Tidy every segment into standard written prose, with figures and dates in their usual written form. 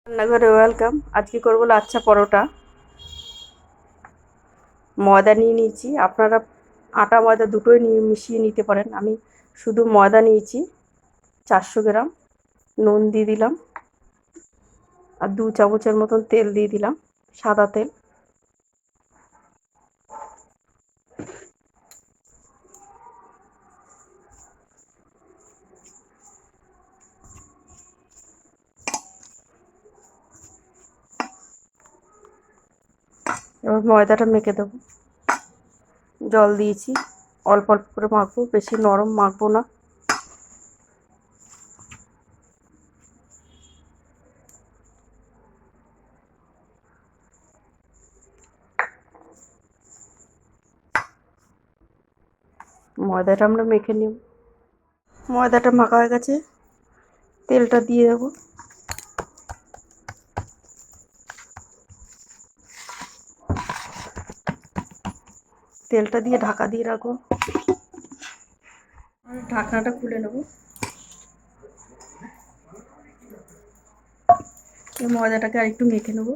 রান্নাঘরে ওয়েলকাম। আজকে করবো লাচ্ছা পরোটা। ময়দা নিয়ে নিয়েছি, আপনারা আটা ময়দা দুটোই নিয়ে মিশিয়ে নিতে পারেন। আমি শুধু ময়দা নিয়েছি 400 গ্রাম। নুন দিয়ে দিলাম আর 2 চামচের মতন তেল দিয়ে দিলাম, সাদা তেল। এবার ময়দাটা মেখে দেবো। জল দিয়েছি, অল্প অল্প করে মাখবো, বেশি নরম মাখবো না। ময়দাটা আমরা মেখে নিব। ময়দাটা মাখা হয়ে গেছে, তেলটা দিয়ে দেবো। তেলটা দিয়ে ঢাকা দিয়ে রাখবো। ঢাকনাটা খুলে নেব। এই ময়দাটাকে আর একটু মেখে নেব।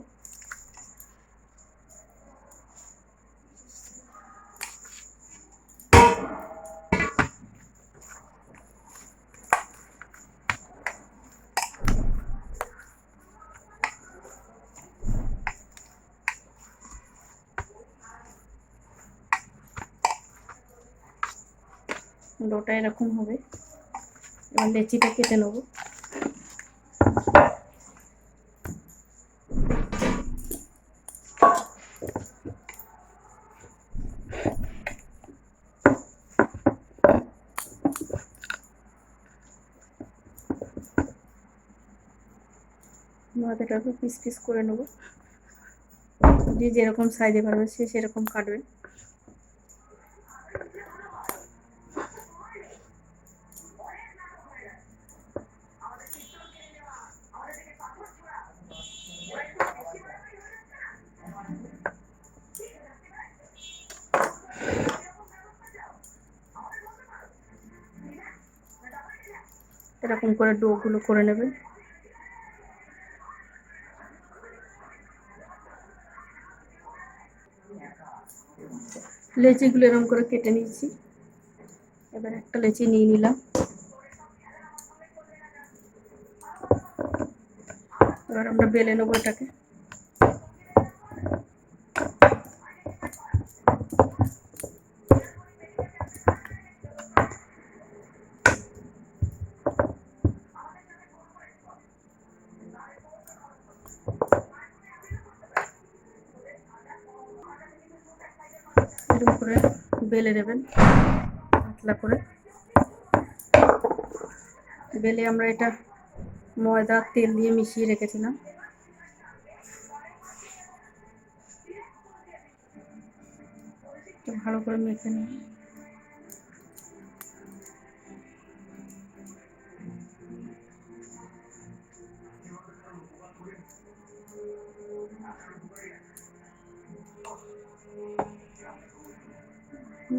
ডোটা এরকম হবে। এবার লেচিটা কেটে নেব। ময়দাটাকে পিস পিস করে নেব। যে যেরকম সাইজে পারবে সে সেরকম কাটবে। এরকম করে ডোগুলো করে নেবেন। লেচিগুলো এরকম করে কেটে নিয়েছি। এবার একটা লেচি নিয়ে নিলাম। এবার আমরা বেলে নেবো এটাকে। এরকম করে বেলে নেবেন পাতলা করে। বেলে আমরা এটা ময়দা তেল দিয়ে মিশিয়ে রেখেছিলাম। ভালো করে মেখে নেব।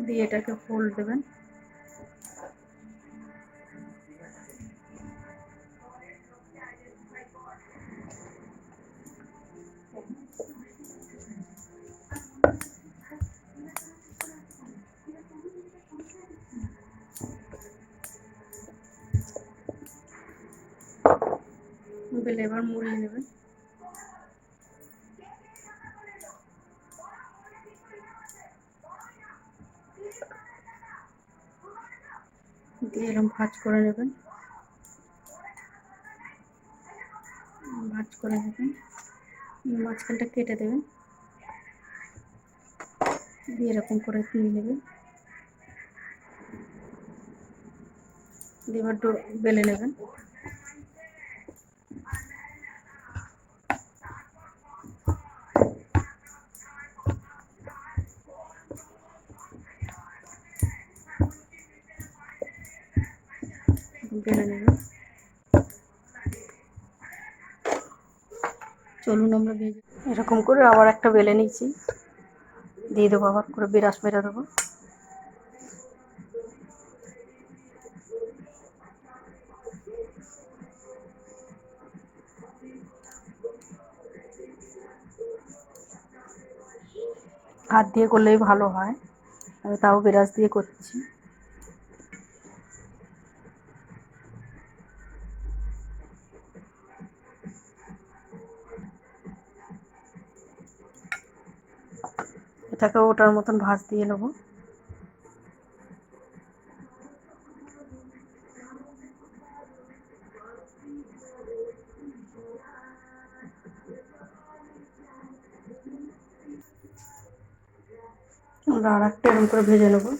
দিয়ে এটাকে ফোল্ড দেবেন। বেলে এবার মুড়িয়ে নেবেন। দিয়ে এরকম ভাঁজ করে নেবেন। ভাঁজ করে নেবেন, মাঝখানটা কেটে দেবেন। দিয়ে এরকম করে নিয়ে নেবেন। দিয়ে এবার বেলে নেবেন। বেলে নেবেন। চলুন আমরা ভেজে এরকম করে আবার একটা বেলে নিয়েছি। দিয়ে দেবো, আবার করে বিরাস মেরে দেবো। হাত দিয়ে করলেই ভালো হয়, আমি তাও ব্রাশ দিয়ে করছি। এটাকে ওটার মতন ভাঁজ দিয়ে নেবো। আমরা আর একটা এরকম করে ভেজে নেবো।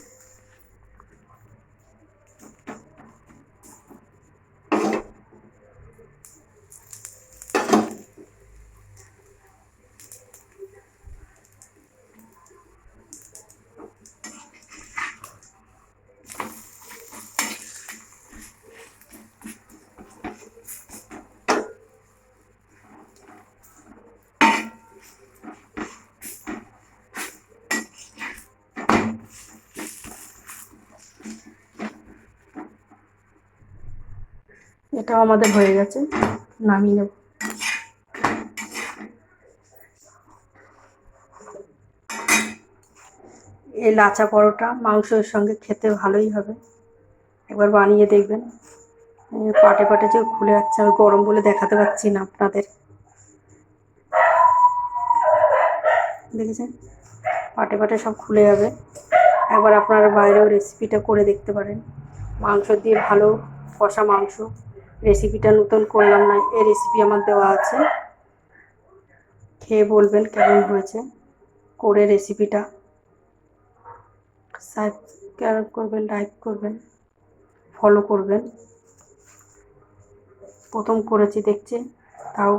এটাও আমাদের হয়ে গেছে, নামিয়ে নেব। এই লাচা পরোটা মাংসের সঙ্গে খেতে ভালোই হবে, একবার বানিয়ে দেখবেন। পাটে পাটে যে খুলে যাচ্ছে, আমি গরম বলে দেখাতে পারছি না আপনাদের, দেখেছেন পাটে পাটে সব খুলে যাবে। একবার আপনারা বাইরেও রেসিপিটা করে দেখতে পারেন, মাংস দিয়ে ভালো কষা মাংস। রেসিপিটা নতুন করলাম না, এই রেসিপি আমার দেওয়া আছে, খেয়ে বলবেন কেমন হয়েছে। করে রেসিপিটা সাবস্ক্রাইব করবেন, লাইক করবেন, ফলো করবেন। প্রথম করেছি দেখছি, তাও